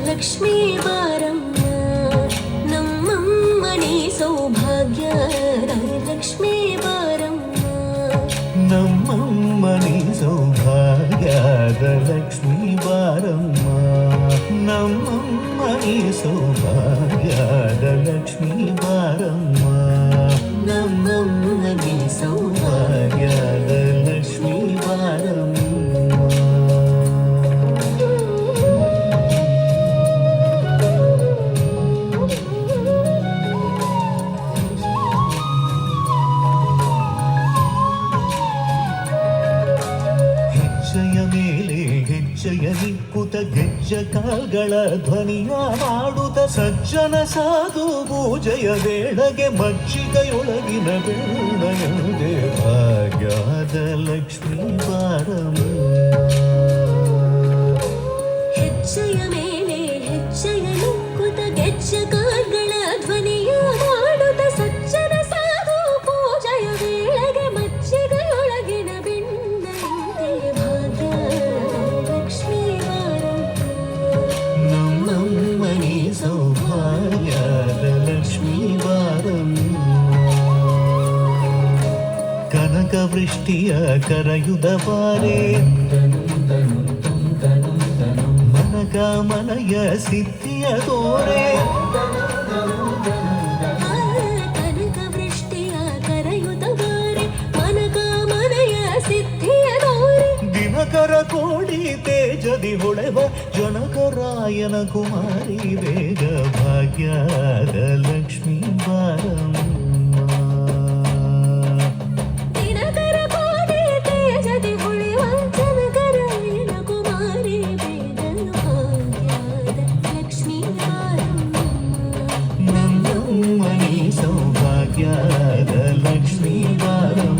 ಲಕ್ಷ್ಮೀ ಬಾರಮ್ಮ ನಮ್ಮಮ್ಮನಿ ಸೌಭಾಗ್ಯದ ಲಕ್ಷ್ಮೀ ಬಾರಮ್ಮ ನಮ್ಮಮ್ಮನಿ ಸೌಭಾಗ್ಯದ ಲಕ್ಷ್ಮೀ ಬಾರಮ್ಮ ನಮ್ಮಮ್ಮನಿ ಸೌಭಾಗ್ಯದ ಲಕ್ಷ್ಮೀ ಬಾರಮ್ಮ ನಮ್ಮಮ್ಮನಿ ಸೌಭಾಗ್ಯದ ಲಕ್ಷ್ಮೀ ಬಾರಮ್ಮ. ಹೆಜ್ಜೆಯ ನಿಕ್ಕುತ ಗೆಜ್ಜೆ ಕಾಲ್ಗಳ ಧ್ವನಿಯ ಮಾಡುತ್ತ ಸಜ್ಜನ ಸಾಧು ಪೂಜೆಯ ವೇಳೆಗೆ ಮಜ್ಜಿಗೆಯೊಳಗಿನ ಬೆಣ್ಣೆಯಂತೆ ಭಾಗ್ಯದ ಲಕ್ಷ್ಮೀ ಬಾರಮ್ಮ. ಹೆಜ್ಜೆಯ ಮೇಲೆ ಹೆಜ್ಜೆಯ ನಿಕ್ಕುತ ಗೆಜ್ಜೆ ಕಾಲ್ಗಳ ಧ್ವನಿಯ ಮಾಡುತ್ತ ಸಜ್ಜನ ಸಾಧು ಪೂಜೆಯ ವೇಳೆಗೆ ಮಜ್ಜಿಗೆಯೊಳಗಿನ ಸೌಭಾಗ್ಯದ ಲಕ್ಷ್ಮೀ ಬಾರಮ್ಮ. ಕನಕ ವೃಷ್ಟಿಯ ಕರೆಯುದ ಬಾರೆ ಮನಕ ಮನಯ ಸಿದ್ಧಿಯ ತೋರೆ ಕನಕ ವೃಷ್ಟಿಯ ಕರೆಯುದ ಬಾರೆ ಮನಕ ಮನಯ ಸಿದ್ಧಿಯ ತೋರೆ ದಿನಕರ ಕೋಡಿ ತೇಜದಿ ಹೊಳೆವ ಜನಕರಾಯನ ಕುಮಾರಿ ವೇಗ ಭಾಗ್ಯದ ಲಕ್ಷ್ಮೀ ಬಾರಮ್ಮ. ದಿನಕರ ಕೋಡಿ ತೇಜದಿ ಹೊಳೆವ ಜನಕರಾಯನ ಕುಮಾರಿ ವೇಗ ಭಾಗ್ಯದ ಲಕ್ಷ್ಮೀ ಬಾರಮ್ಮ. ನಮ್ಮಮ್ಮನಿ ಸೌಭಾಗ್ಯದ ಲಕ್ಷ್ಮೀ ಬಾರಮ್ಮ.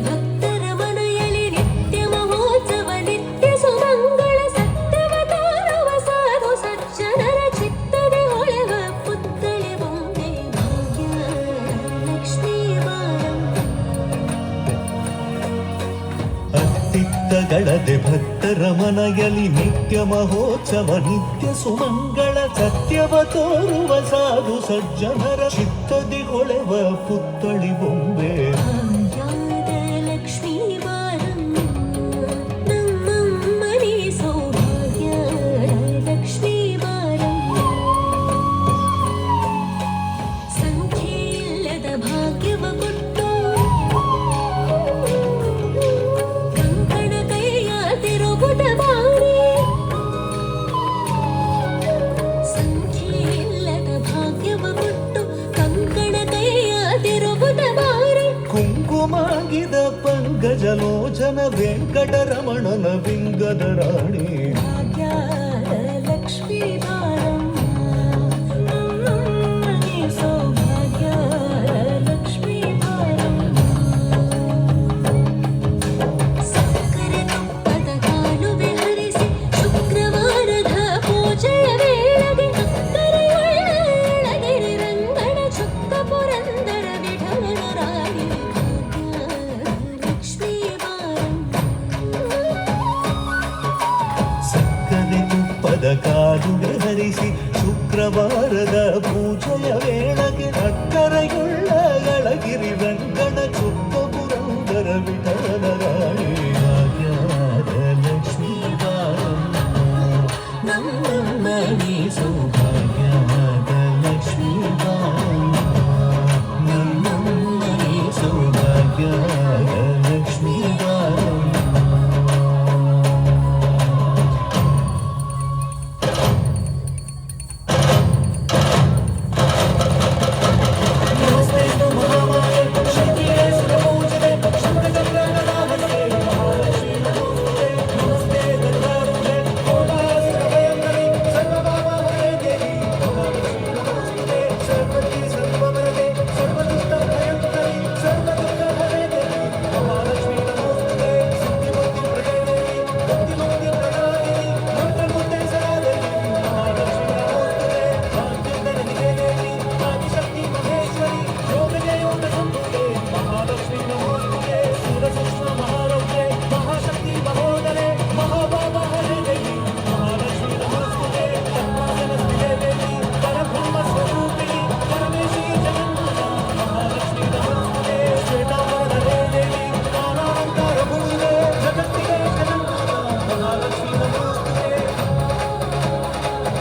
ಭಕ್ತರ ಮನೆಯಲ್ಲಿ ನಿತ್ಯ ಮಹೋತ್ಸವ ನಿತ್ಯ ಸುಮಂಗಳ ಸತ್ಯವ ತೋರುವ ಸಾಧು ಸಜ್ಜನರ ಚಿತ್ತದ ಹೊಳೆವ ಪುತ್ಥಳಿ ಬೊಂಬೆ ಭಾಗ್ಯ ಲಕ್ಷ್ಮೀ ಬಾರಮ್ಮ. ಅತ್ತಿತ್ತಗಳದೆ ಭಕ್ತರ ಮನೆಯಲ್ಲಿ ನಿತ್ಯ ಮಹೋತ್ಸವ ನಿತ್ಯ ಸುಮಂಗಳ ಸತ್ಯವ ತೋರುವ ಸಾಧು ಸಜ್ಜನರ ಚಿತ್ತದಿ ಹೊಳೆವ ಪುತ್ಥಳಿ ಬೊಂಬೆ ಲಕ್ಷ್ಮೀ ಬಾರಮ್ಮ ನಮ್ಮಮ್ಮನಿ ಸೌಭಾಗ್ಯ ಲಕ್ಷ್ಮೀ ಬಾರಮ್ಮ. ಸಂಖ್ಯೆ ಇಲ್ಲದ ಭಾಗ್ಯವ ಕೊಟ್ಟು ಕಂಕಣ ಕೈಯ ತಿರುಗುದ ಬಾರಿ ಸಂಖ್ಯೆ ಇಲ್ಲದ ಭಾಗ್ಯವ ಕೊಟ್ಟು ಕಂಕಣ ಕೈಯ ತಿರುಗುದ ಬಾರಿ ಕುಂಕುಮಾಗಿದ ಪಂಕಜಲೋಚನ ವೆಂಕಟರಮಣನ ವಿಂಗದ ರಾಣಿ ಭಾಗ್ಯದ ಲಕ್ಷ್ಮೀ ಬಾರಮ್ಮ ನಮ್ಮಮ್ಮನಿ ಸೌಭಾಗ್ಯದ ಲಕ್ಷ್ಮೀ ಬಾರಮ್ಮ. ಸಕ್ಕರೆ ತುಪ್ಪದ ಕಾಲುವೆ ಹರಿಸಿ ಶುಕ್ರವಾರದ ಪೂಜೆಯ ವೇಳೆಗೆ ಅಕ್ಕರೆಯುಳ್ಳ ಎಳಗಿರಿ ರಂಗಣ ಚುಕ್ಕ ಪುರಂದರ ವಿಠಲನ ರಾಣಿ ಲಕ್ಷ್ಮೀ ಬಾರಮ್ಮ. ಸಕ್ಕರೆ ತುಪ್ಪದ ಕಾಲುವೆ ಹರಿಸಿ ಶುಕ್ರವಾರದ ಪೂಜೆಯ ವೇಳೆಗೆ ಅಕ್ಕರೆಯುಳ್ಳ ಎಳಗಿರಿ ರಂಗಣ ಚುಕ್ಕ ಪುರಂದರ ವಿಠಲನ ರಾಣಿ ಭಾಗ್ಯದ ಲಕ್ಷ್ಮೀ ಬಾರಮ್ಮ. ನಮ್ಮಮ್ಮನಿ ಸೌಭಾಗ್ಯದ ಲಕ್ಷ್ಮೀ ಬಾರಮ್ಮ. ನಮ್ಮಮ್ಮನಿ ಸೌಭಾಗ್ಯದ ಲಕ್ಷ್ಮೀ ಬಾರಮ್ಮ. ನಮಸ್ತೆ ಮಹಾಮಾಯೆ ಶ್ರೀ ಸುರಪೂಜಿತೆ ಶುಕ್ರಚಂದ್ರನ ನಾಮಸ್ತೆ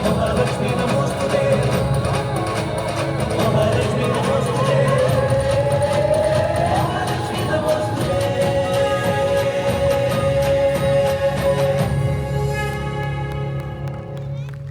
ಮಹಾಲಕ್ಷ್ಮೀ ನಮಃ